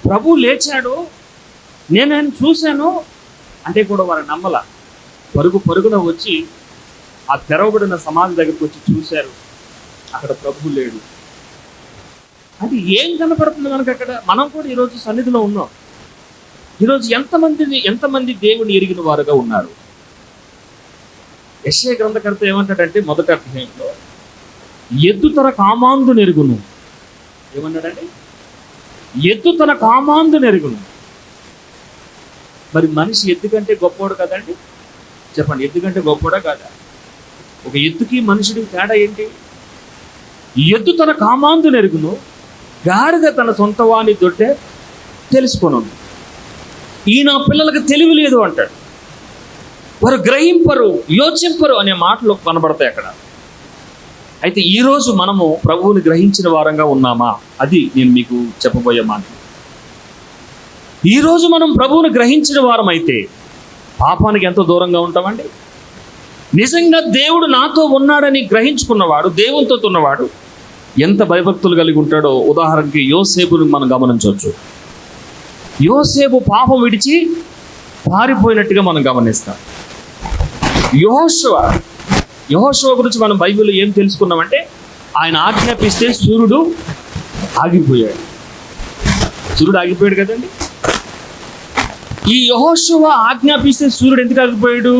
ప్రభు లేచాడు, నేను ఆయన చూశాను అంటే కూడా వారు నమ్మల. పరుగున వచ్చి ఆ తెరవబడిన సమాధి దగ్గరికి వచ్చి చూశారు, అక్కడ ప్రభు లేడు. అది ఏం కనపడుతుంది మనకు అక్కడ? మనం కూడా ఈరోజు సన్నిధిలో ఉన్నాం. ఈరోజు ఎంతమంది దేవుని ఎరిగిన వారుగా ఉన్నారు? యెషయా గ్రంథకర్త ఏమంటాడంటే మొదటి అధ్యాయంలో, ఎద్దు తన కామాందు నెరుగును. ఏమన్నాడంటే ఎద్దు తన కామాందు నెరుగును. మరి మనిషి ఎద్దు కంటే గొప్పవాడు కదండి? చెప్పండి, ఎద్దు కంటే గొప్పవాడా కాదా? ఒక ఎద్దుకి మనుషుడికి తేడా ఏంటి? ఎద్దు తన కామాందు నెరుగును, గాడిద తన సొంత వాణి దొడ్డే తెలుసుకొను. ఈ నా పిల్లలకు తెలివి లేదు అంటాడు. వారు గ్రహింపరు, యోచింపరు అనే మాటలు కనబడతాయి అక్కడ. అయితే ఈరోజు మనము ప్రభువుని గ్రహించిన వారంగా ఉన్నామా? అది నేను మీకు చెప్పబోయే మాట. ఈరోజు మనం ప్రభువుని గ్రహించిన వారం అయితే పాపానికి ఎంతో దూరంగా ఉంటామండి. నిజంగా దేవుడు నాతో ఉన్నాడని గ్రహించుకున్నవాడు, దేవునితో ఉన్నవాడు ఎంత భయభక్తులు కలిగి ఉంటాడో ఉదాహరణకి యోసేపుని మనం గమనించవచ్చు. యోసేపు పాపం విడిచి పారిపోయినట్టుగా మనం గమనిస్తాం. యెహోషువ గురించి మనం బైబిల్లో ఏం తెలుసుకున్నామంటే, ఆయన ఆజ్ఞాపిస్తే సూర్యుడు ఆగిపోయాడు. సూర్యుడు ఆగిపోయాడు కదండి. ఈ యెహోషువ ఆజ్ఞాపిస్తే సూర్యుడు ఎందుకు ఆగిపోయాడు?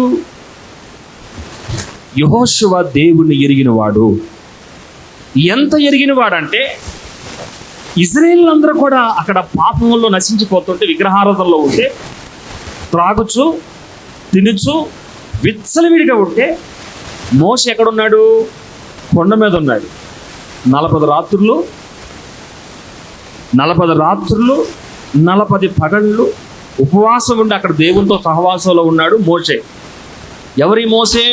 యెహోషువ దేవుణ్ణి ఎరిగినవాడు. ఎంత ఎరిగినవాడంటే, ఇజ్రాయేలీలందరూ కూడా అక్కడ పాపంలో నశించిపోతుంటే, విగ్రహారాధనలో ఉంటే, త్రాగుచు తినుచు విచ్చలవిడిగా ఉంటే, మోషే ఎక్కడున్నాడు? కొండ మీద ఉన్నాడు. 40 రాత్రులు 40 పగళ్ళు ఉపవాసం ఉండి అక్కడ దేవునితో సహవాసంలో ఉన్నాడు మోషే. ఎవరి మోషే?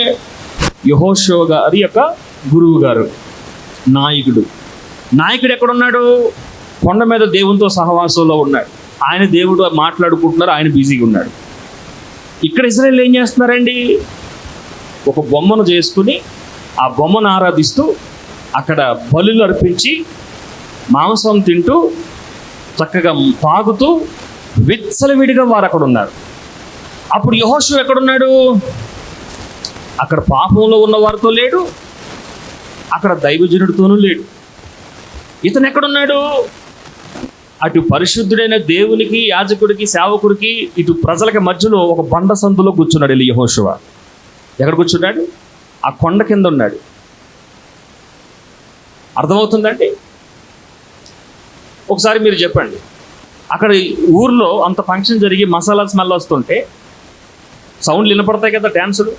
యెహోషువ గారి యొక్క గురువు గారు, నాయకుడు ఎక్కడున్నాడు? కొండ మీద దేవునితో సహవాసంలో ఉన్నాడు. ఆయన దేవుడు మాట్లాడుకుంటున్నారు, ఆయన బిజీగా ఉన్నాడు. ఇక్కడ ఇశ్రాయేలు ఏం చేస్తున్నారండి? ఒక బొమ్మను చేసుకుని ఆ బొమ్మను ఆరాధిస్తూ అక్కడ బలులు అర్పించి మాంసం తింటూ చక్కగా తాగుతూ విచ్చలవిడిగా వారు అక్కడ ఉన్నారు. అప్పుడు యెహోషువ ఎక్కడున్నాడు? అక్కడ పాపంలో ఉన్న వారితో లేడు, అక్కడ దైవజనుడితోనూ లేడు. ఇతను ఎక్కడున్నాడు? అటు పరిశుద్ధుడైన దేవునికి, యాజకుడికి, సేవకుడికి, ఇటు ప్రజలకి మధ్యలో ఒక బండ సందులో కూర్చున్నాడు. వెళ్ళి యెహోషువ ఎక్కడ కూర్చున్నాడు? ఆ కొండ కింద ఉన్నాడు. అర్థమవుతుందండి? ఒకసారి మీరు చెప్పండి, అక్కడ ఊర్లో అంత ఫంక్షన్ జరిగి మసాలా స్మెల్ వస్తుంటే సౌండ్లు వినపడతాయి కదా, డ్యాన్సులు.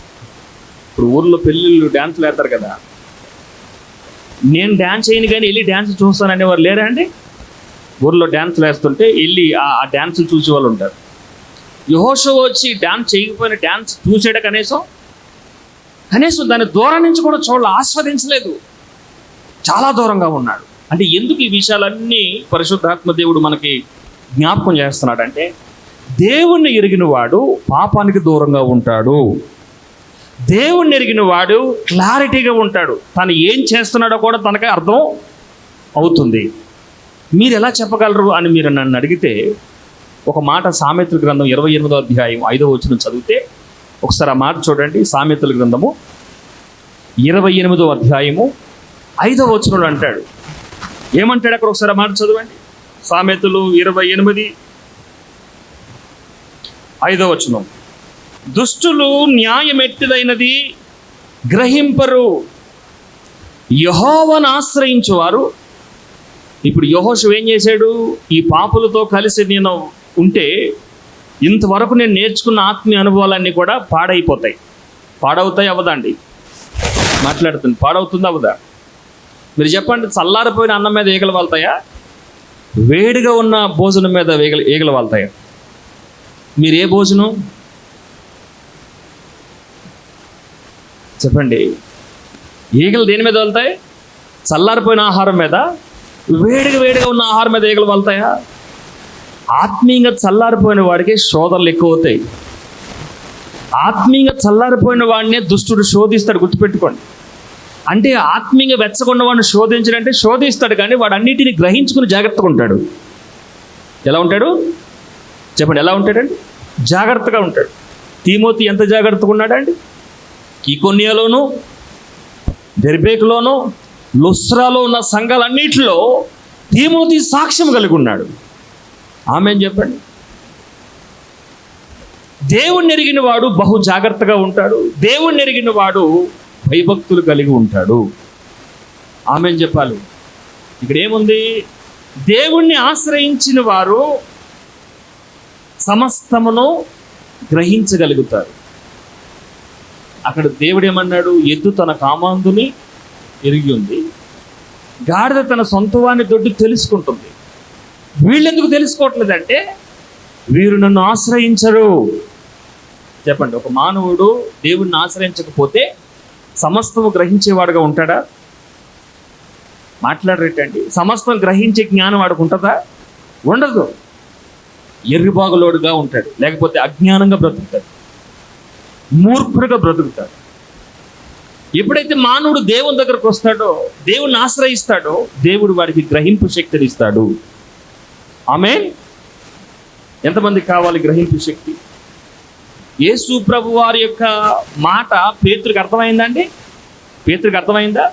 ఇప్పుడు ఊర్లో పెళ్ళిళ్ళు డ్యాన్సులు వేస్తారు కదా. నేను డ్యాన్స్ చేయను కానీ వెళ్ళి డ్యాన్స్ చూస్తాను అనేవారు లేరా అండి? ఊర్లో డ్యాన్సులు వేస్తుంటే వెళ్ళి ఆ డ్యాన్సులు చూసే వాళ్ళు ఉంటారు. యెహోషువ వచ్చి డ్యాన్స్ చేయకపోయిన డ్యాన్స్ చూసాడు కనీసం దాని దూరం నుంచి కూడా ఆస్వాదించలేదు. చాలా దూరంగా ఉన్నాడు. అంటే ఎందుకు ఈ విషయాలన్నీ పరిశుద్ధాత్మ దేవుడు మనకి జ్ఞాపకం చేస్తున్నాడంటే, దేవుణ్ణి ఎరిగిన వాడు పాపానికి దూరంగా ఉంటాడు. దేవుణ్ణి ఎరిగిన వాడు క్లారిటీగా ఉంటాడు. తను ఏం చేస్తున్నాడో కూడా తనకే అర్థం అవుతుంది. మీరు ఎలా చెప్పగలరు అని మీరు నన్ను అడిగితే, ఒక మాట సామెతల గ్రంథం 28వ అధ్యాయం 5వ వచనం చదివితే ఒకసారి ఆ మాట చూడండి. సామెతల గ్రంథము 28వ అధ్యాయము 5వ వచనంలో అంటాడు. ఏమంటాడు అక్కడ? ఒకసారి ఆ మాట చదవండి. సామెతలు 28 5వ వచనం. దుష్టులు న్యాయమెట్టిదైనది గ్రహింపరు, యెహోవాను ఆశ్రయించువారు. ఇప్పుడు యెహోషువ ఏం చేశాడు? ఈ పాపులతో కలిసి నేను ఉంటే ఇంతవరకు నేను నేర్చుకున్న ఆత్మీయ అనుభవాలన్నీ కూడా పాడైపోతాయి. పాడవుతాయి అవదా అండి? మాట్లాడుతుంది. పాడవుతుంది అవదా? మీరు చెప్పండి, చల్లారిపోయిన అన్నం మీద ఈగలు వాళ్తాయా? వేడిగా ఉన్న భోజనం మీద ఈగలు వాళ్తాయా? మీరు ఏ భోజనం చెప్పండి? ఈగలు దేని మీద వాళ్తాయి? చల్లారిపోయిన ఆహారం మీద. వేడిగా ఉన్న ఆహారం మీద ఈగలు వాళ్తాయా? ఆత్మీయంగా చల్లారిపోయిన వాడికి శోధనలు ఎక్కువ అవుతాయి. ఆత్మీయంగా చల్లారిపోయిన వాడినే దుష్టుడు శోధిస్తాడు. గుర్తుపెట్టుకోండి. అంటే ఆత్మీయంగా వెచ్చకుండా వాడిని శోధించడంటే శోధిస్తాడు, కానీ వాడు అన్నిటిని గ్రహించుకుని జాగ్రత్తగా ఉంటాడు. ఎలా ఉంటాడు చెప్పండి, ఎలా ఉంటాడండి? జాగ్రత్తగా ఉంటాడు. తిమోతి ఎంత జాగ్రత్తగా ఉన్నాడండి? ఈకొన్యలోను, దెర్బేకులోను, లుస్త్రాలో ఉన్న సంఘాలన్నిటిలో తిమోతి సాక్ష్యం కలిగి ఉన్నాడు. ఆమేన్ చెప్పండి. దేవుణ్ణి ఎరిగిన వాడు బహు జాగ్రత్తగా ఉంటాడు. దేవుణ్ణి ఎరిగిన వాడు భయభక్తులు కలిగి ఉంటాడు. ఆమేన్ చెప్పాలి. ఇక్కడ ఏముంది? దేవుణ్ణి ఆశ్రయించిన వారు సమస్తమును గ్రహించగలుగుతారు. అక్కడ దేవుడు ఏమన్నాడు? ఎద్దు తన కామాందుని ఎరిగి ఉంది, గాడిద తన సొంతవాన్ని దొడ్డి తెలుసుకుంటుంది. వీళ్ళెందుకు తెలుసుకోవట్లేదంటే వీరు నన్ను ఆశ్రయించరు. చెప్పండి, ఒక మానవుడు దేవుణ్ణి ఆశ్రయించకపోతే సమస్తము గ్రహించేవాడుగా ఉంటాడా? మాట్లాడరేటండి. సమస్తం గ్రహించే జ్ఞానం వాడికి ఉంటుందా? ఉండదు. ఎర్రిబాగులోడుగా ఉంటాడు, లేకపోతే అజ్ఞానంగా బ్రతుకుతాడు, మూర్ఖుడుగా బ్రతుకుతాడు. ఎప్పుడైతే మానవుడు దేవుని దగ్గరకు వస్తాడో, దేవుణ్ణి ఆశ్రయిస్తాడో, దేవుడు వాడికి గ్రహింపు శక్తిని ఇస్తాడు. ఆమేన్. ఎంతమందికి కావాలి గ్రహింపు శక్తి? యేసు ప్రభు వారి యొక్క మాట పేతురుకి అర్థమైందండి? పేతురుకి అర్థమైందా?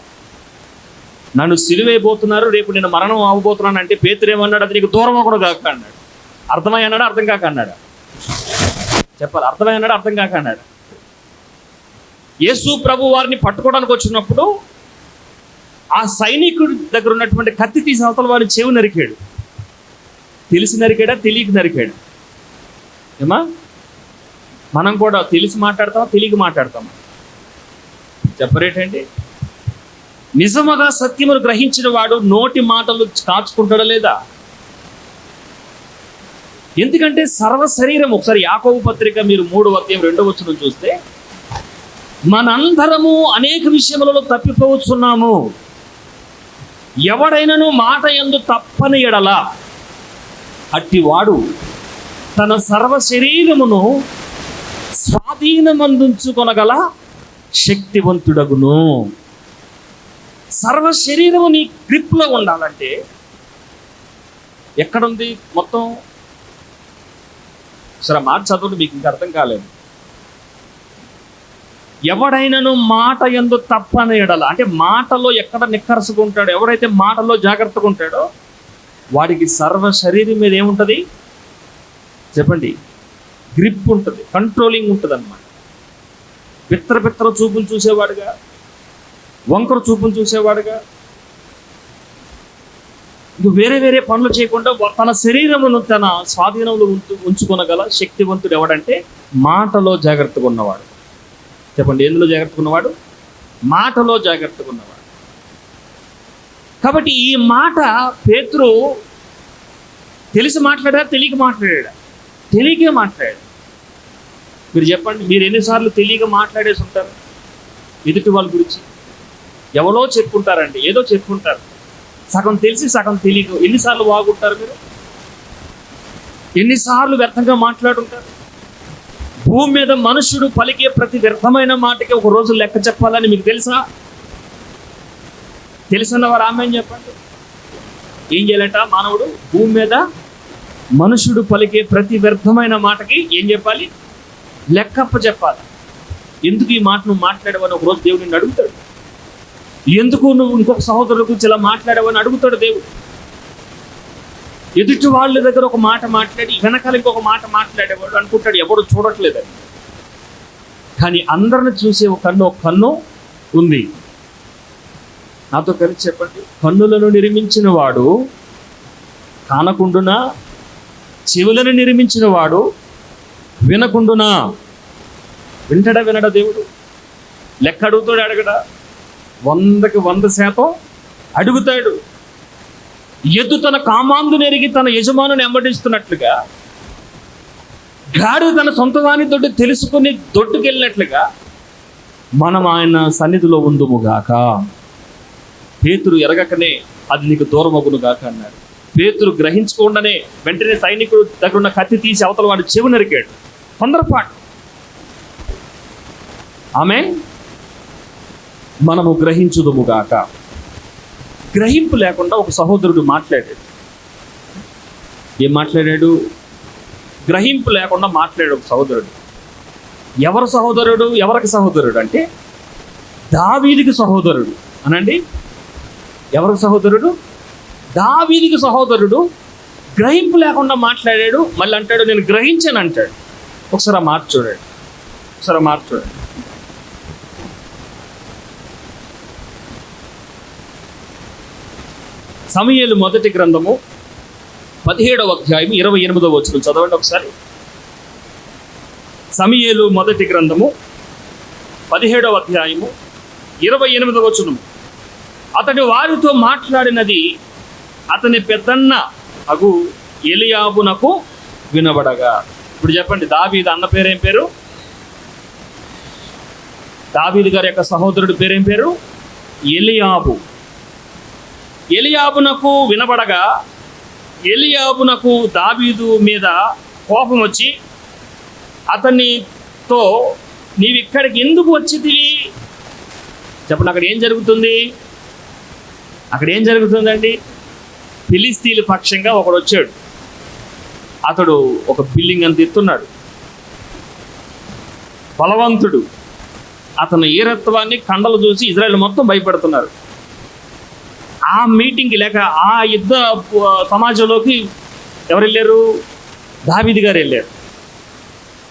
నన్ను సిలువైపోతున్నారు, రేపు నేను మరణం అవ్వబోతున్నాను అంటే పేతురు ఏమన్నాడు? అది నీకు దూరం కూడా కాక అన్నాడు. అర్థమై అన్నాడా? అర్థం కాక అన్నాడా? చెప్పాలి. అర్థమై అన్నాడా? అర్థం కాక అన్నాడు. యేసు ప్రభు వారిని పట్టుకోవడానికి వచ్చినప్పుడు ఆ సైనికుడి దగ్గర ఉన్నటువంటి కత్తి తీసి అవతల వారి చెవి నరికాడు. తెలిసి నరికాడా? తెలియక నరికాడు. ఏమా? మనం కూడా తెలిసి మాట్లాడతామా, తెలియక మాట్లాడతామా? చెప్పరేటండి. నిజముగా సత్యమును గ్రహించిన వాడు నోటి మాటలు కాచుకుంటాడా లేదా? ఎందుకంటే సర్వ శరీరం, ఒకసారి యాకోబు పత్రిక మీరు 3వ అధ్యాయం 2వ వచనం చూస్తే, మనందరము అనేక విషయములలో తప్పిపోవచ్చున్నాము, ఎవడైనను మాట యందు తప్పని ఎడల అట్టివాడు తన సర్వ శరీరమును స్వాధీనమందుంచుకొనగల శక్తివంతుడగును. సర్వ శరీరము నీ గ్రిప్లో ఉండాలంటే ఎక్కడుంది మొత్తం? సరే మాట చదవండి, మీకు ఇంకా అర్థం కాలేదు. ఎవడైనను మాట యందు తప్పని ఎడల, అంటే మాటలో ఎక్కడ నిక్కరసుకుంటాడో, ఎవడైతే మాటలో జాగ్రత్తగా ఉంటాడో వాడికి సర్వ శరీరం మీద ఏముంటుంది చెప్పండి? గ్రిప్ ఉంటుంది, కంట్రోలింగ్ ఉంటుంది అన్నమాట. పిత్ర చూపులు చూసేవాడుగా, వంకర చూపులు చూసేవాడుగా, ఇంక వేరే పనులు చేయకుండా తన శరీరమును తన స్వాధీనంలో ఉంచుకొనగల శక్తివంతుడు ఎవడంటే మాటలో జాగ్రత్తగా ఉన్నవాడు. చెప్పండి, ఎందులో జాగ్రత్తగా ఉన్నవాడు? మాటలో జాగ్రత్తగా ఉన్నవాడు. కాబట్టి ఈ మాట పేతురు తెలిసి మాట్లాడా, తెలియక మాట్లాడా? తెలియకే మాట్లాడాడు. మీరు చెప్పండి, మీరు ఎన్నిసార్లు తెలియక మాట్లాడేసి ఉంటారు ఎదుటి వాళ్ళ గురించి? ఎవరో చెప్పుకుంటారండి, ఏదో చెప్పుకుంటారు, సగం తెలిసి సగం తెలియక. ఎన్నిసార్లు వాగుంటారు మీరు? ఎన్నిసార్లు వ్యర్థంగా మాట్లాడుంటారు? భూమి మీద మనుషుడు పలికే ప్రతి వ్యర్థమైన మాటకి ఒక రోజు లెక్క చెప్పాలని మీకు తెలుసా? తెలుసన్నవారు ఆమెన్ చెప్పండి. ఏం చేయాలంట మానవుడు? భూమి మీద మనుషుడు పలికే ప్రతి వ్యర్థమైన మాటకి ఏం చెప్పాలి? లెక్కప్ప చెప్పాలి. ఎందుకు ఈ మాట నువ్వు మాట్లాడవని ఒకరోజు దేవుడు నిన్ను అడుగుతాడు. ఎందుకు నువ్వు ఇంకొక సహోదరుల గురించి ఇలా మాట్లాడవని అడుగుతాడు దేవుడు. ఎదుటి వాళ్ళ దగ్గర ఒక మాట మాట్లాడి వెనకాల ఇంకొక మాట మాట్లాడేవాడు అనుకుంటాడు ఎవడు చూడట్లేదని. కానీ అందరిని చూసే ఒక కన్ను ఉంది. నాతో కలిసి చెప్పండి, కన్నులను నిర్మించిన వాడు కానకుండునా? చెవులను నిర్మించిన వాడు వినకుండునా? వింటడా వినడా? దేవుడు లెక్క అడుగుతాడు, అడగడా? 100కి 100% అడుగుతాడు. ఎద్దు తన కామాందుని ఎరిగి తన యజమానుని వెంబడిస్తున్నట్లుగా, గాడిద తన సొంత వాని తోటి తెలుసుకుని దొడ్డుకెళ్ళినట్లుగా మనం ఆయన సన్నిధిలో ఉందుముగాక. పేతురు ఎరగకనే అది నీకు దూరమగును గాక అన్నాడు. పేతురు గ్రహించకుండానే వెంటనే సైనికుడు దగ్గర ఉన్న కత్తి తీసి అవతల వాడు చెవి నరికాడు. తొందరపాటు. ఆమేన్. మనము గ్రహించుదుముగాక. గ్రహింపు లేకుండా ఒక సహోదరుడు మాట్లాడాడు. ఏం మాట్లాడాడు? గ్రహింపు లేకుండా మాట్లాడాడు ఒక సహోదరుడు. ఎవరు సహోదరుడు? ఎవరికి సహోదరుడు అంటే దావీదుకి సహోదరుడు అనండి. ఎవరికి సహోదరుడు? దావీదుకి సహోదరుడు. గ్రహింపు లేకుండా మాట్లాడాడు. మళ్ళీ అంటాడు నేను గ్రహించాను అంటాడు. ఒకసారి మాట చూడండి. సమూయేలు మొదటి గ్రంథము 17వ అధ్యాయం 28వ వచనం చదవండి ఒకసారి. సమూయేలు మొదటి గ్రంథము 17వ అధ్యాయము 28వ వచనం. అతడు వారితో మాట్లాడినది అతని పెద్దన్న అగు ఎలియాబునకు వినబడగా. ఇప్పుడు చెప్పండి, దావీదు అన్న పేరేం పేరు? దావీదు గారి యొక్క సహోదరుడి పేరేం పేరు? ఎలియాబు. ఎలియాబునకు వినబడగా ఎలియాబునకు దావీదు మీద కోపం వచ్చి అతనితో నీవిక్కడికి ఎందుకు వచ్చితివి? చెప్పండి, అక్కడ ఏం జరుగుతుంది? అక్కడ ఏం జరుగుతుందండి? ఫిలిస్తీన్ల పక్షంగా ఒకడు వచ్చాడు. అతడు ఒక బిల్డింగ్ అంత ఎత్తున్నాడు, బలవంతుడు. అతను ఈరత్వాన్ని కండలు చూసి ఇజ్రాయెల్ మొత్తం భయపడుతున్నారు. ఆ మీటింగ్కి లేక ఆ యుద్ధ సమాజంలోకి ఎవరు వెళ్ళారు? దావీదు గారు వెళ్ళారు.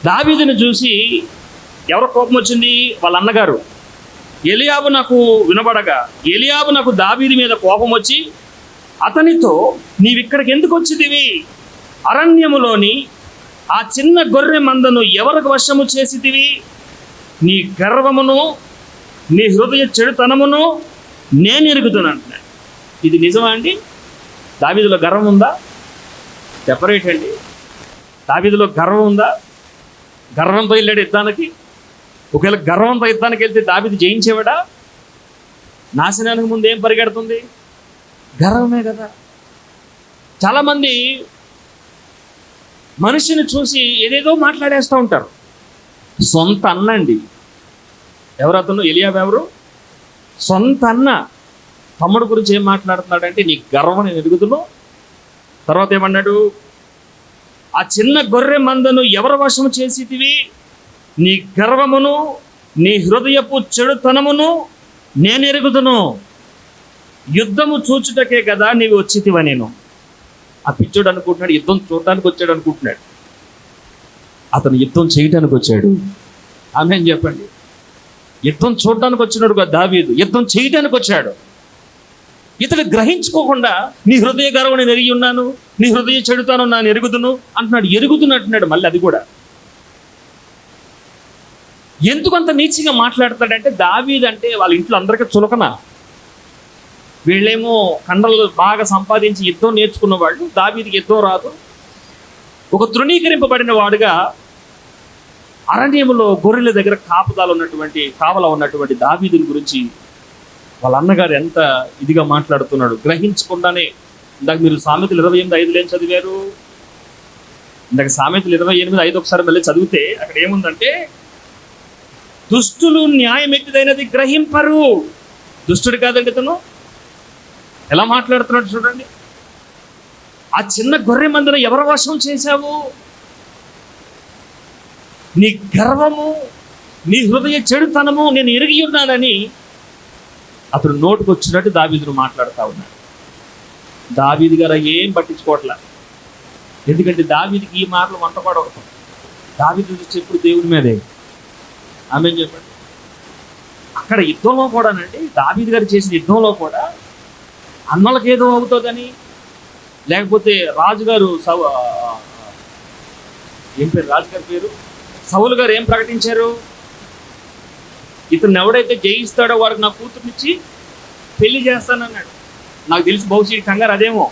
దావీదుని చూసి ఎవరు కోపం వచ్చింది? వాళ్ళ అన్నగారు ఎలియాబు నాకు వినబడగా ఎలియాబు నాకు దావీదు మీద కోపం వచ్చి అతనితో నీవిక్కడికి ఎందుకు వచ్చితివి? అరణ్యములోని ఆ చిన్న గొర్రె మందను ఎవరికి వశము చేసితివి? నీ గర్వమును నీ హృదయ చెడుతనమును నేను ఎరుగుతున్నాను అంటున్నాడు. ఇది నిజమా అండి? దావీదులో గర్వం ఉందా? సెపరేట్ అండి. దావీదులో గర్వం ఉందా? గర్వంతో వెళ్ళాడు యుద్ధానికి. ఒకవేళ గర్వంతో యుద్ధానికి వెళ్తే దావీదు జయించేవాడా? నాశనానికి ముందు ఏం పరిగెడుతుంది? గర్వమే కదా. చాలామంది మనిషిని చూసి ఏదేదో మాట్లాడేస్తూ ఉంటారు. సొంత అన్న అండి. ఎవరు అతను? ఎలియాబు. ఎవరు? సొంత అన్న. తమ్ముడు గురించి ఏం మాట్లాడుతున్నాడంటే నీ గర్వం నేను ఎరుగుదును. తర్వాత ఏమన్నాడు? ఆ చిన్న గొర్రె మందను ఎవరి వశము చేసితివి? నీ గర్వమును నీ హృదయపు చెడుతనమును నేను ఎరుగుదును. యుద్ధము చూచుటకే కదా నీవు వచ్చితివా? నేను ఆ పిచ్చోడు అనుకుంటున్నాడు యుద్ధం చూడటానికి వచ్చాడు అనుకుంటున్నాడు. అతను యుద్ధం చేయటానికి వచ్చాడు. ఆమేన్ చెప్పండి. యుద్ధం చూడటానికి వచ్చినాడు కదా దావీదు, యుద్ధం చేయటానికి వచ్చాడు. ఇతడు గ్రహించుకోకుండా నీ హృదయ గర్వం నేను ఎరిగి ఉన్నాను, నీ హృదయ చెడుతాను నేను ఎరుగుదును అంటున్నాడు. ఎరుగుతున్నట్టున్నాడు మళ్ళీ అది కూడా. ఎందుకంత నీచిగా మాట్లాడతాడంటే దావీదు అంటే వాళ్ళ ఇంట్లో అందరికీ చులకన. వీళ్ళేమో కండలు బాగా సంపాదించి యుద్ధం నేర్చుకున్న వాళ్ళు. దావీదుకి యుద్ధం రాదు. ఒక తృణీకరింపబడిన వాడుగా అరణ్యములో గొర్రెల దగ్గర కాపలా ఉన్నటువంటి దావీదుని గురించి వాళ్ళ అన్నగారు ఎంత ఇదిగా మాట్లాడుతున్నాడు. గ్రహించకుండానే. ఇందాక మీరు సామెతలు 28:5 ఏం చదివారు? ఇందాక సామెతలు 28:5 ఒకసారి మళ్ళీ చదివితే అక్కడ ఏముందంటే దుష్టులు న్యాయం ఎట్టిదైనది గ్రహింపరు. దుష్టుడు కాదండి ఇతను. ఎలా మాట్లాడుతున్నాడు చూడండి. ఆ చిన్న గొర్రె మందను ఎవరి వశం చేశావు? నీ గర్వము నీ హృదయ చెడుతనము నేను ఎరిగి ఉన్నానని అతడు నోటుకు వచ్చినట్టు దావీదును మాట్లాడుతూ ఉన్నాడు. దావీదు గారు ఏం పట్టించుకోవట్లే. ఎందుకంటే దావీదుకి ఈ మాటలు వంటపడవు. దావీదు చెప్పుడు దేవుని మీదే. ఆమేన్ చెప్పండి. అక్కడ యుద్ధంలో కూడానండి, దావీదు గారు చేసిన యుద్ధంలో కూడా అన్నలకు ఏదో అవుతుందని, లేకపోతే రాజుగారు ఏం పేరు రాజుగారి పేరు? సౌలు గారు ఏం ప్రకటించారు? ఇతను ఎవడైతే జయిస్తాడో వాడికి నా కూతురునిచ్చి పెళ్లి చేస్తానన్నాడు. నాకు తెలిసి బహుశా కంగారు అదేమో.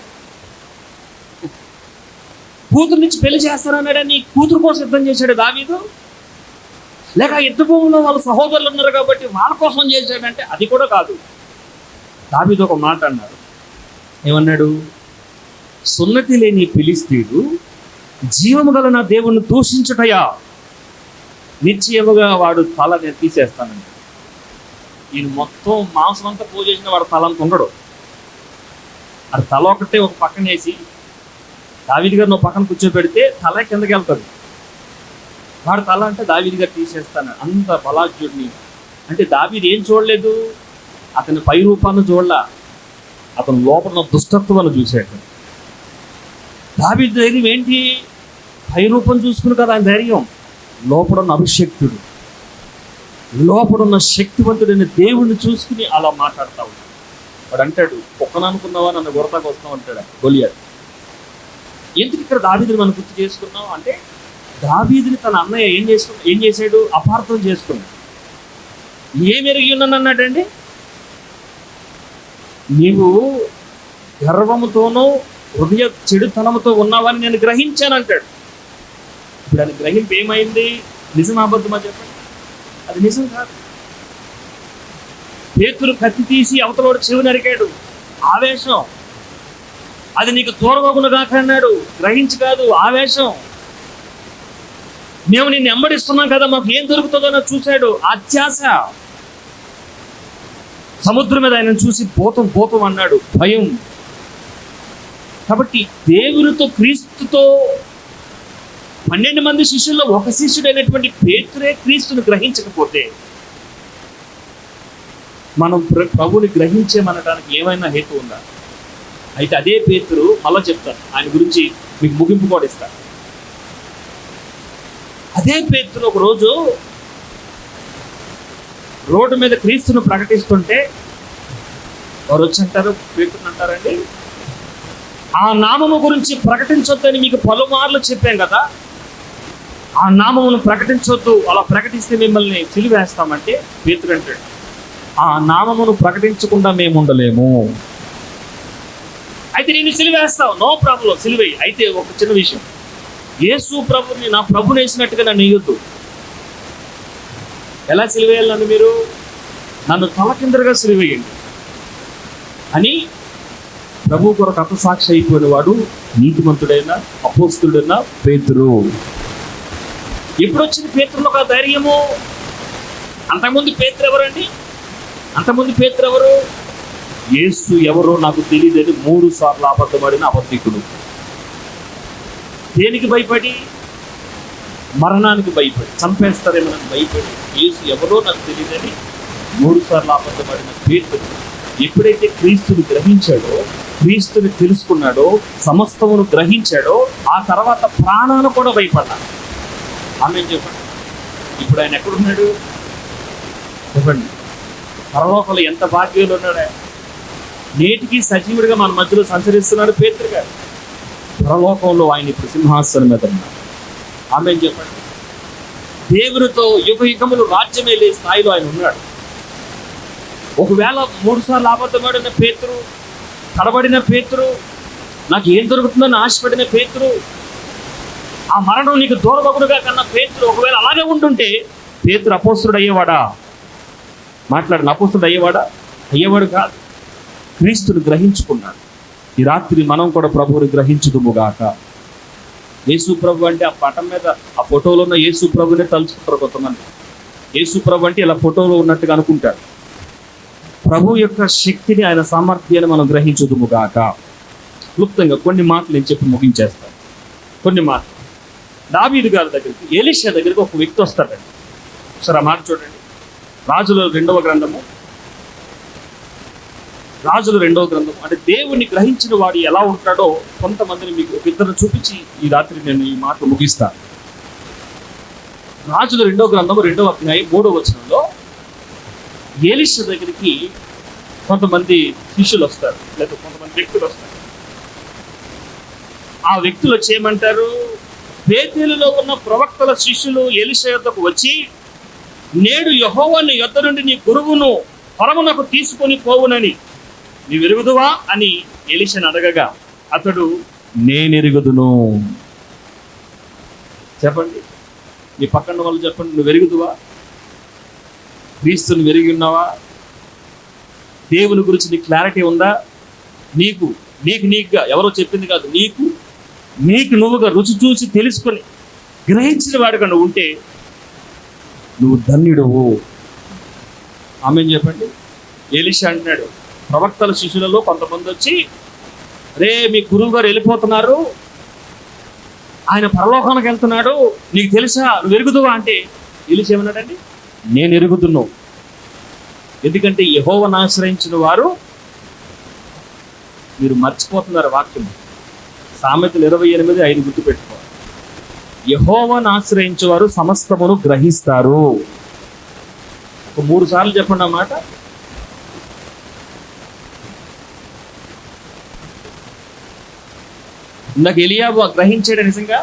కూతురునిచ్చి పెళ్లి చేస్తానన్నాడని కూతురు కోసం యుద్ధం చేశాడు దావీదు. లేక యుద్ధ భూమిలో వాళ్ళ సహోదరులు ఉన్నారు కాబట్టి వాళ్ళ కోసం చేశాడంటే అది కూడా కాదు. దావీదు ఒక మాట అన్నారు. ఏమన్నాడు? సున్నతి లేని ఫిలిష్తీయుడు జీవము గల నా దేవుణ్ణి దూషించుటయా, నిశ్చయముగా వాడు తల నేను తీసేస్తానండి. ఈయన మొత్తం మాంసం అంతా పూజ చేసిన వాడు తల అంత ఉండడు. అది తల ఒకటే ఒక పక్కనేసి దావీదు గారు నువ్వు పక్కన కూర్చోబెడితే తల కిందకి వెళ్తుంది. వాడు తల అంటే దావీదు గారు తీసేస్తాను, అంత బలాఢ్యుడిని. అంటే దావీదు ఏం చూడలేదు, అతని పై రూపాన్ని చూడలా, అతను లోపల ఉన్న దుష్టత్వాన్ని చూశాడు. దావీదు ధైర్యం ఏంటి? పై రూపం చూసుకుని కదా ఆయన ధైర్యం. లోపడున్న అభిషక్తుడు, లోపడున్న శక్తివంతుడైన దేవుణ్ణి చూసుకుని అలా మాట్లాడుతూ ఉంటాడు. వాడు అంటాడు, కుక్కను అనుకున్నావా నన్ను గురతాకు వస్తావు అంటాడు గొలియాతు. ఎందుకు ఇక్కడ దావీదుని మనం గుర్తు చేసుకున్నాం అంటే, దావీదుని తన అన్నయ్య ఏం చేశాడు? అపార్థం చేసుకున్నాడు. ఏం ఎరిగి ఉన్నాను అన్నాడండి? నీవు గర్వముతోనూ హృదయ చెడుతనముతో ఉన్నావని నేను గ్రహించాను అంటాడు. ఇప్పుడు ఆయన గ్రహింపు ఏమైంది? నిజం అబద్ధమా చెప్పండి? అది నిజం కాదు. పేతురు కత్తి తీసి అవతలోడు చెవి నరికాడు, ఆవేశం. అది నీకు దూరమగును గాక అన్నాడు, గ్రహించి కాదు, ఆవేశం. మేము నిన్ను వెంబడిస్తున్నాం కదా, మాకు ఏం దొరుకుతుందో చూశాడు, అత్యాశ. సముద్రం మీద ఆయన చూసి పోతం పోతం అన్నాడు, భయం. కాబట్టి దేవునితో క్రీస్తుతో 12 మంది శిష్యుల్లో ఒక శిష్యుడైనటువంటి పేతురే క్రీస్తుని గ్రహించకపోతే మనం ప్రభుని గ్రహించేమనడానికి ఏమైనా హేతు ఉందా? అయితే అదే పేతురు మళ్ళా చెప్తాను, ఆయన గురించి మీకు ముగింపు కూడా ఇస్తాను. అదే పేతురు ఒకరోజు రోడ్డు మీద క్రీస్తును ప్రకటిస్తుంటే వారు వచ్చి అంటారు, పేతురుని అంటారండి, ఆ నామము గురించి ప్రకటించొద్దని మీకు పలుమార్లు చెప్పాం కదా, ఆ నామమును ప్రకటించొద్దు, అలా ప్రకటిస్తే మిమ్మల్ని సిలువేస్తామంటే పేతురు అంటాడు, ఆ నామమును ప్రకటించకుండా మేము ఉండలేము. అయితే నేను సిలువేస్తావు, నో ప్రాబ్లం, సిలువేయి. అయితే ఒక చిన్న విషయం, యేసు ప్రభుని నా ప్రభుని వేసినట్టుగా నన్ను వేయొద్దు. ఎలా సిలువేయాలి నన్ను? మీరు నన్ను తలకిందరుగా సిలువేయండి అని ప్రభు కొరకు హతసాక్షి అయిపోయిన వాడు నీతిమంతుడైన అపోస్తలుడైన పేతురు. ఎప్పుడు వచ్చింది పేతురులో ఒక ధైర్యము? అంతకుముందు పేతురు ఎవరండి? అంతకుముందు పేతురు ఎవరు? యేసు ఎవరో నాకు తెలియదని 3 సార్లు అబద్ధపడిన అబద్ధికుడు. దేనికి భయపడి? మరణానికి భయపడి, చంపేస్తారేమని భయపడి. యేసు ఎవరో నాకు తెలియదని 3 సార్లు అబద్ధపడిన పేతురు ఎప్పుడైతే క్రీస్తుని గ్రహించాడో, క్రీస్తుని తెలుసుకున్నాడో, సమస్తమును గ్రహించాడో, ఆ తర్వాత ప్రాణాలు కూడా భయపడ్డాడు. ఆమేన్ చెప్పండి. ఇప్పుడు ఆయన ఎక్కడున్నాడు చెప్పండి? పరలోకంలో ఎంత భాగ్యంలో ఉన్నాడు. నేటికి సజీవుడిగా మన మధ్యలో సంచరిస్తున్నాడు పేతురు గారు. పరలోకంలో ఆయన ఇప్పుడు సింహాసనం మీద ఉన్నాడు. ఆమేన్ చెప్పండి. దేవునితో యుగ యుగములు రాజ్యమేలే స్థాయిలో ఆయన ఉన్నాడు. ఒకవేళ 3 సార్లు అబద్ధపడిన పేతురు, తడబడిన పేతురు, నాకు ఏం దొరుకుతుందని ఆశపడిన పేతురు, ఆ మరణం నీకు దూరమగునుగా కన్నా పేతురు ఒకవేళ అలాగే ఉంటుంటే పేతురు అపోస్తుడు అయ్యేవాడా? మాట్లాడిన అపోస్తుడు అయ్యేవాడా? అయ్యేవాడు కాదు. క్రీస్తుని గ్రహించుకున్నాడు. ఈ రాత్రి మనం కూడా ప్రభువుని గ్రహించుదుముగాక. యేసు ప్రభు అంటే ఆ పటం మీద ఆ ఫోటోలో ఉన్న యేసు ప్రభునే తలుచుకుంటారు కొంతమంది. యేసు ప్రభు అంటే ఇలా ఫోటోలో ఉన్నట్టుగా అనుకుంటారు. ప్రభు యొక్క శక్తిని, ఆయన సామర్థ్యాన్ని మనం గ్రహించుదుముగాక. క్లుప్తంగా కొన్ని మాటలు నేను చెప్పి ముగించేస్తాను. కొన్ని మాటలు. దావీదు గారి దగ్గరికి, ఎలీషా దగ్గరికి ఒక వ్యక్తి వస్తాడండి. ఒకసారి ఆ మాట చూడండి. రాజుల 2వ గ్రంథము అంటే దేవుణ్ణి గ్రహించిన వాడు ఎలా ఉంటాడో కొంతమందిని మీకు ఒక ఇద్దరు చూపించి ఈ రాత్రి నేను ఈ మాట ముగిస్తాను. రాజుల 2వ గ్రంథము 2వ అధ్యాయం 3వ వచనంలో ఎలీషా దగ్గరికి కొంతమంది శిష్యులు వస్తారు, లేదా కొంతమంది వ్యక్తులు వస్తారు. ఆ వ్యక్తులు వచ్చి ఏమంటారు? బేతేలులో ఉన్న ప్రవక్తల శిష్యులు ఎలీషా యొద్దకు వచ్చి, నేడు యెహోవా నీ యొద్ద నుండి నీ గురువును పరమునకు తీసుకొని పోవునని నీవు ఎరుగుదువా అని ఎలీషాను అడగగా అతడు, నేనెరుగుదును. చెప్పండి, నీ పక్కన వాళ్ళు చెప్పండి, నువ్వు ఎరుగుదువా? క్రీస్తుని ఎరిగి ఉన్నావా? దేవుని గురించి నీకు క్లారిటీ ఉందా? నీకుగా ఎవరో చెప్పింది కాదు, నీకు నువ్వుగా రుచి చూసి తెలుసుకొని గ్రహించిన వాడుగా నువ్వు ఉంటే నువ్వు ధన్యుడువు. ఆమేన్ చెప్పండి. ఎలీషా అంటున్నాడు, ప్రవక్తల శిష్యులలో కొంతమంది వచ్చి, రే మీ గురువు గారు వెళ్ళిపోతున్నారు, ఆయన పరలోకానికి వెళ్తున్నాడు, నీకు తెలుసా, నువ్వు ఎరుగుదువా అంటే ఎలీషా ఏమన్నాడండి, నేను ఎరుగుదును. ఎందుకంటే యెహోవాను ఆశ్రయించిన వారు, మీరు మర్చిపోతున్నారు వాక్యం, సామెతలు 28:5 గుర్తుపెట్టుకోవాలి. యెహోవాను ఆశ్రయించే వారు సమస్తమును గ్రహిస్తారు. ఒక 3 సార్లు చెప్పండి అన్నమాట. ఇందాక ఎలియాబు గ్రహించాడు, నిజంగా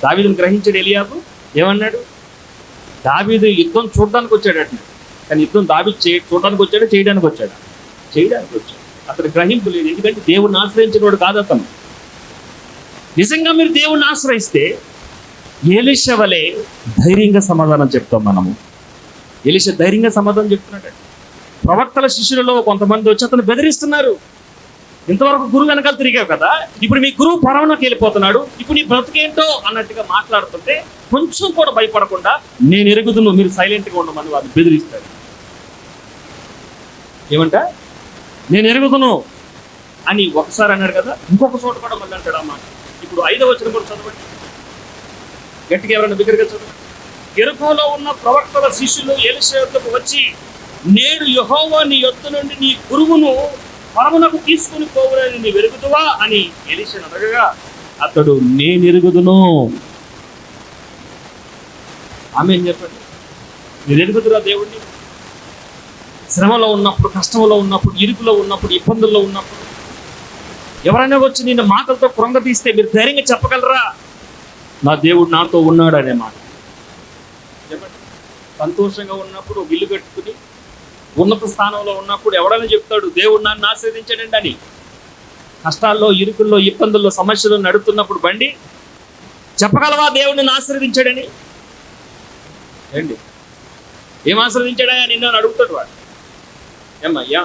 దావీదును గ్రహించాడు. ఎలియాబు ఏమన్నాడు, దావీదు యుద్ధం చూడడానికి వచ్చాడు అంటున్నాడు, కానీ యుద్ధం దావీదు చూడడానికి వచ్చాడు, చేయడానికి వచ్చాడు? చేయడానికి వచ్చాడు. అతను గ్రహింపు లేదు, ఎందుకంటే దేవుడిని ఆశ్రయించిన వాడు కాదు అతను. నిజంగా మీరు దేవుడిని ఆశ్రయిస్తే ఎలీషా వలె ధైర్యంగా సమాధానం చెప్తాం మనము. ఎలీషా ధైర్యంగా సమాధానం చెప్తున్నాడు. ప్రవక్తల శిష్యులలో కొంతమంది వచ్చి అతను బెదిరిస్తున్నారు. ఇంతవరకు గురువు వెనకాల తిరిగావు కదా, ఇప్పుడు మీ గురువు పరవనకి వెళ్ళిపోతున్నాడు, ఇప్పుడు నీ బ్రతికేంటో అన్నట్టుగా మాట్లాడుతుంటే కొంచెం కూడా భయపడకుండా నేను ఎరుగుదును, మీరు సైలెంట్గా ఉండమని వాళ్ళు బెదిరిస్తారు. ఏమంట, నేను ఎరుగుదును అని ఒకసారి అన్నాడు కదా, ఇంకొక చోట కూడా మళ్ళీ అంటాడు అన్నమాట. ఇప్పుడు 5వ వచనం కూడా చదవండి గట్టిగా, ఎవరైనా బిగ్గరగా చదవండి. యెరికోలో ఉన్న ప్రవక్తల శిష్యులు ఎలీషా యొద్దకు వచ్చి, నేడు యెహోవా నీ యొద్ద నుండి నీ గురువును పరమునకు తీసుకుని పోవునని నీ ఎరుగుదువా అని ఎలీషాను అడగగా అతడు, నేను ఎరుగుదును. ఆమె ఏం చెప్పండి, మీరు ఎరుగుదురా దేవుణ్ణి? శ్రమలో ఉన్నప్పుడు, కష్టంలో ఉన్నప్పుడు, ఇరుకులో ఉన్నప్పుడు, ఇబ్బందుల్లో ఉన్నప్పుడు ఎవరైనా వచ్చి నిన్న మాటలతో కృంగ తీస్తే మీరు ధైర్యంగా చెప్పగలరా, నా దేవుడు నాతో ఉన్నాడు అనే మాట చెప్పండి. సంతోషంగా ఉన్నప్పుడు విల్లు కట్టుకుని ఉన్నత స్థానంలో ఉన్నప్పుడు ఎవడైనా చెప్తాడు, దేవుడు నన్ను ఆశీర్వదించాడండి అని. కష్టాల్లో, ఇరుకుల్లో, ఇబ్బందుల్లో, సమస్యలు నడుతున్నప్పుడు బండి చెప్పగలవా దేవుడిని ఆశీర్వదించాడని? ఏంటి, ఏం ఆశీర్వదించాడా నిన్ను అడుగుతాడు వాడు.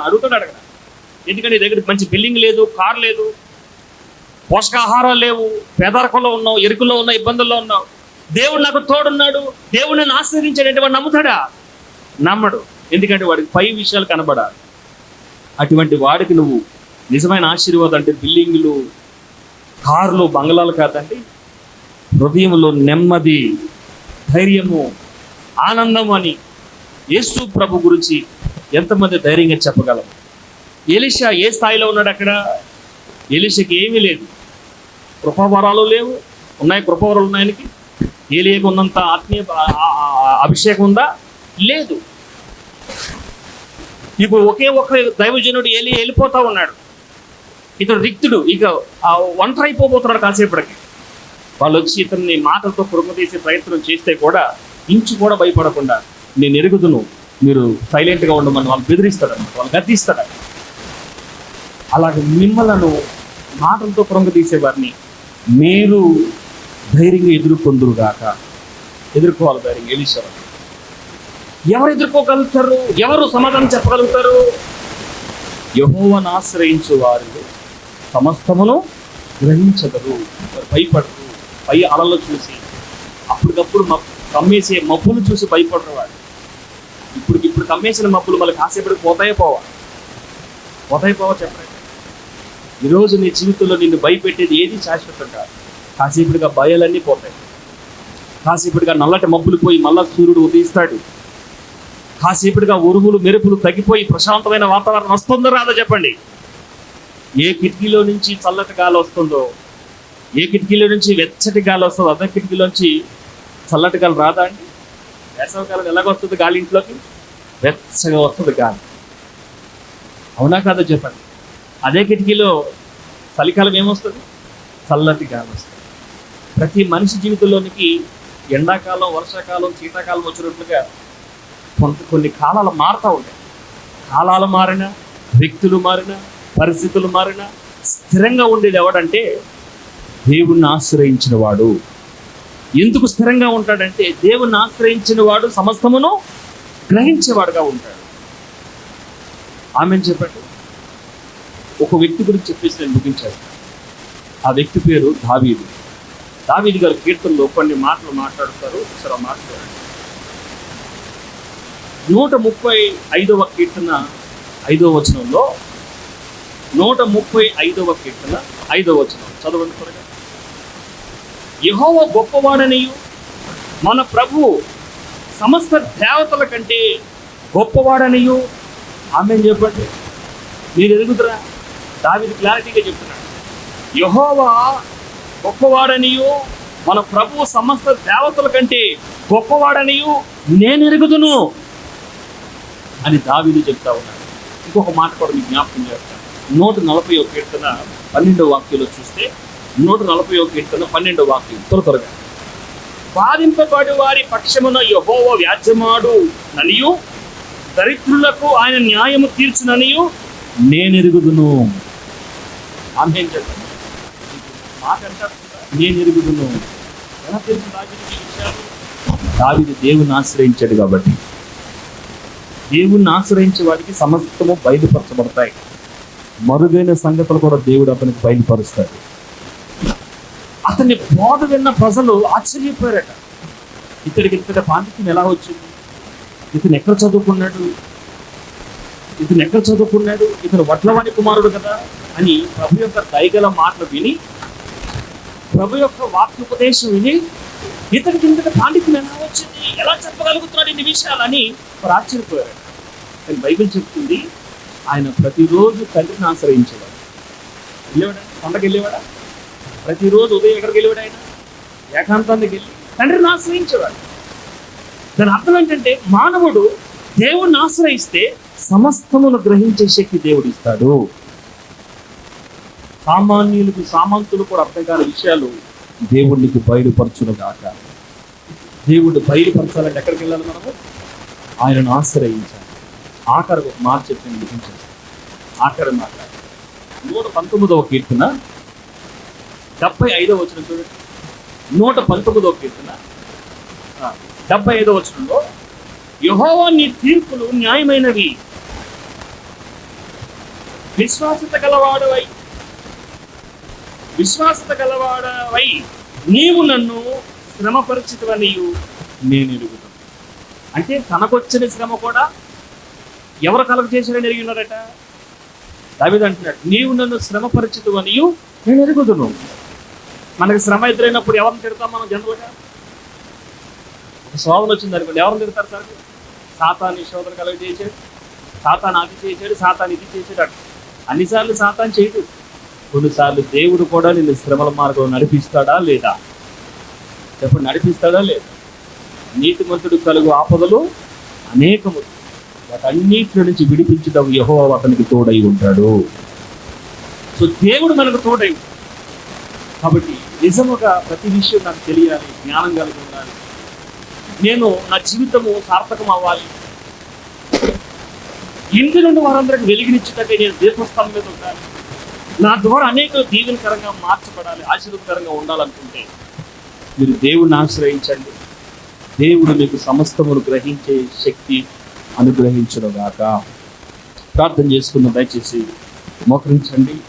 అడుగుతాడు అడగడా? ఎందుకంటే నీ దగ్గర మంచి బిల్డింగ్ లేదు, కార్ లేదు, పోషకాహారాలు లేవు, పేదరికంలో ఉన్నావు, ఎరుకుల్లో ఉన్నావు, ఇబ్బందుల్లో ఉన్నావు. దేవుడు నాకు తోడున్నాడు, దేవుడు నన్ను ఆశీర్వదించాడంటే వాడు నమ్ముతాడా? నమ్మడు. ఎందుకంటే వాడికి పై విషయాలు కనబడాలి. అటువంటి వాడికి నువ్వు నిజమైన ఆశీర్వాదం అంటే బిల్డింగులు, కార్లు, బంగ్లాలు కాదండి, హృదయంలో నెమ్మది, ధైర్యము, ఆనందం అని యేసు ప్రభు గురించి ఎంతమంది ధైర్యంగా చెప్పగలరు? ఎలీషా ఏ స్థాయిలో ఉన్నాడు అక్కడ? ఎలీషాకి ఏమీ లేదు, కృపావరాలు లేవు. ఉన్నాయి, కృపావరాలు ఉన్నాయనికి. ఏలియాకు ఉన్నంత ఆత్మీయ అభిషేకం ఉందా? లేదు. ఇప్పుడు ఒకే ఒక దైవజనుడు వెళ్ళిపోతా ఉన్నాడు, ఇతడు రిక్తుడు, ఇక ఒంటరి అయిపోబోతున్నాడు. కాసేపటికి వాళ్ళు వచ్చి ఇతన్ని మాటలతో కృంగతీసే ప్రయత్నం చేస్తే కూడా ఇంచు కూడా భయపడకుండా, నేను ఎరుగుదును, మీరు సైలెంట్గా ఉండమని వాళ్ళు బెదిరిస్తాడన్నమాట, వాళ్ళు గద్దిస్తాడు. అలాగే మిమ్మలను మాటలతో కృంగతీసే వారిని మీరు ధైర్యంగా ఎదుర్కొందురుగాక. ఎదుర్కోవాలి ధైర్యంగా. ఎలీషా ఎవరు ఎదుర్కోగలుగుతారు? ఎవరు సమాధానం చెప్పగలుగుతారు? యెహోవాను ఆశ్రయించు వారు సమస్తమును గ్రహించగలరు. భయపడరు. పై అలలు చూసి అప్పటికప్పుడు కమ్మేసే మబ్బులు చూసి భయపడరు వాడు. ఇప్పుడు కమ్మేసిన మబ్బులు మళ్ళీ కాసేపటికి పోతాయో పోవా చెప్పండి. ఈరోజు నీ జీవితంలో నిన్ను భయపెట్టేది ఏది శాశ్వతం కాదు. కాసేపటిగా భయాలన్నీ పోతాయి. కాసేపటిగా నల్లటి మబ్బులు పోయి మళ్ళా సూర్యుడు ఉదయిస్తాడు. కాసేపటిగా ఉరుములు, మెరుపులు తగ్గిపోయి ప్రశాంతమైన వాతావరణం వస్తుందో రాదో చెప్పండి. ఏ కిటికీలో నుంచి చల్లటి గాలి వస్తుందో, ఏ కిటికీలో నుంచి వెచ్చటి గాలి వస్తుందో అదే కిటికీలోంచి చల్లటి గాలి రాదా అండి? వేసవికాలం ఎలాగొస్తుంది గాలి? ఇంట్లోకి వెచ్చగా వస్తుంది గాలి, అవునా కాదో చెప్పండి. అదే కిటికీలో చలికాలం ఏమొస్తుంది? చల్లటి గాలి వస్తుంది. ప్రతి మనిషి జీవితంలోనికి ఎండాకాలం, వర్షాకాలం, శీతాకాలం వచ్చినట్లుగా కొన్ని కాలాలు మారుతూ ఉంటాయి. కాలాలు మారినా, వ్యక్తులు మారినా, పరిస్థితులు మారినా స్థిరంగా ఉండేది ఎవడంటే దేవుణ్ణి ఆశ్రయించిన వాడు. ఎందుకు స్థిరంగా ఉంటాడంటే దేవుణ్ణి ఆశ్రయించిన వాడు సమస్తమును గ్రహించేవాడుగా ఉంటాడు. ఆమెను చెప్పండి. ఒక వ్యక్తి గురించి చెప్పేసి నేను ముగించాను. ఆ వ్యక్తి పేరు దావీదు. దావీదు గారు కీర్తనలో కొన్ని మాటలు మాట్లాడుతారు. ఒకసారి మాట్లాడండి. 135వ కీర్తన 5వ వచనంలో, 135వ కీర్తన 5వ వచనం చదవండి త్వరగా. యెహోవా గొప్పవాడనియు మన ప్రభువు సమస్త దేవతల కంటే గొప్పవాడనియు. ఆమేన్ చెప్పండి. మీరు ఎరుగుతురా? దావీదు క్లారిటీగా చెప్తున్నాడు. యెహోవా గొప్పవాడనియు మన ప్రభువు సమస్త దేవతల కంటే గొప్పవాడనియు నేను ఎరుగుదును అని దావీదు చెప్తా ఉన్నాడు. ఇంకొక మాట కూడా మీకు జ్ఞాపకం చేస్తాను. 140వ కీర్తన 12వ వాక్యంలో చూస్తే 140వ కీర్తన 12వ వాక్యం త్వరగా, బాధింపబడి వారి పక్షమున యెహోవా వ్యాజ్యమాడు ననియు దరిద్రులకు ఆయన న్యాయము తీర్చుననియు నేను ఎరుగుదును. ఆమేన్ చెప్పండి. మాట అంటారు, నేను ఎరుగుదును. ఎలా తెలుసు దావీదుకి ఈ విషయాలు? దావీదు దేవుని ఆశ్రయించాడు కాబట్టి. దేవుణ్ణి ఆశ్రయించే వారికి సమస్తము బయలుపరచబడతాయి. మరుగైన సంగతులు కూడా దేవుడు అతనికి బయలుపరుస్తాడు. అతన్ని బోధ విన్న ప్రజలు ఆశ్చర్యపోయారట. ఇతడికి ఇంతటి పాండిత్యం ఎలా వచ్చింది? ఇతను ఎక్కడ చదువుకున్నాడు? ఇతను వడ్లవాణి కుమారుడు కదా అని ప్రభు యొక్క దయగల మాటలు విని, ప్రభు యొక్క వాక్యోపదేశం విని, ఇతనికి ఇంతటి పాండిత్యం ఎలా వచ్చింది, ఎలా చెప్పగలుగుతున్నాడు ఇన్ని విషయాలని వారు ఆశ్చర్యపోయారు. కానీ బైబిల్ చెప్తుంది, ఆయన ప్రతిరోజు తండ్రిని ఆశ్రయించేవాడు. వెళ్ళేవాడా? పండగ వెళ్ళేవాడా? ప్రతిరోజు ఉదయం ఎక్కడికి వెళ్ళేవాడు? ఆయన ఏకాంతానికి వెళ్ళి తండ్రిని ఆశ్రయించేవాడు. దాని అర్థం ఏంటంటే, మానవుడు దేవుణ్ణి ఆశ్రయిస్తే సమస్తమును గ్రహించే శక్తి దేవుడు ఇస్తాడు. సామాన్యులకు సామంతులు కూడా అర్థం కాని విషయాలు దేవుడికి బయలుపరచును గాక. దేవుడు బయలుపరచాలంటే ఎక్కడికి వెళ్ళాలి? మనము ఆయనను ఆశ్రయించాలి. ఆఖరి ఒక మాట చెప్పి ముగించాలి. ఆఖరి మాట 119వ కీర్తన 75వ వచనం చూడండి. 119వ కీర్తన 75వ వచనంలో, యెహోవా నీ తీర్పులు న్యాయమైనవి, విశ్వాసత గలవాడవై నీవు నన్ను శ్రమపరిచితవనియు నేను ఎరుగుతాను. అంటే తనకొచ్చిన శ్రమ కూడా ఎవరు కలుగ చేశారని ఎరిగి ఉన్నారట. దావీదు అంటున్నాడు, నీవు నన్ను శ్రమపరిచితవనియు నేను ఎరుగుదును. మనకి శ్రమ ఎదురైనప్పుడు ఎవరిని తిడతాం మనం? జనరల్గా ఒక శోధన వచ్చింది అనుకోండి, ఎవరిని తిడతారు సార్? సాతాను శోధన కలుగ చేశాడు, సాతాను అది చేశాడు, సాతాను ఇది చేశాడు అట. అన్నిసార్లు సాతాను చేయడు. కొన్నిసార్లు దేవుడు కూడా నిన్ను శ్రమల మార్గంలో నడిపిస్తాడా లేదా? చెప్పండి, నడిపిస్తాడా లేదా? నీతిమంతుడు కలుగు ఆపదలు అనేకము, వాటన్నిటి నుంచి విడిపించడం యెహోవా అతనికి తోడై ఉంటాడు. సో దేవుడు మనకు తోడై ఉంటాడు. కాబట్టి నిజముగా ప్రతి విషయం నాకు తెలియాలి, జ్ఞానం కలిగి ఉండాలి, నేను నా జీవితము సార్థకం అవ్వాలి, ఇంటి నుండి వారందరికి వెలిగినిచ్చుటకే నేను దీపస్తంభం మీద ఉండాలి, నా ద్వారా అనేక దీవెనకరంగా మార్చబడాలి, ఆశీర్వదకరంగా ఉండాలనుకుంటే మీరు దేవుణ్ణి ఆశ్రయించండి. దేవుడు మీకు సమస్తమును గ్రహించే శక్తి అనుగ్రహించును గాక. ప్రార్థన చేసుకున్న దయచేసి మోకరించండి.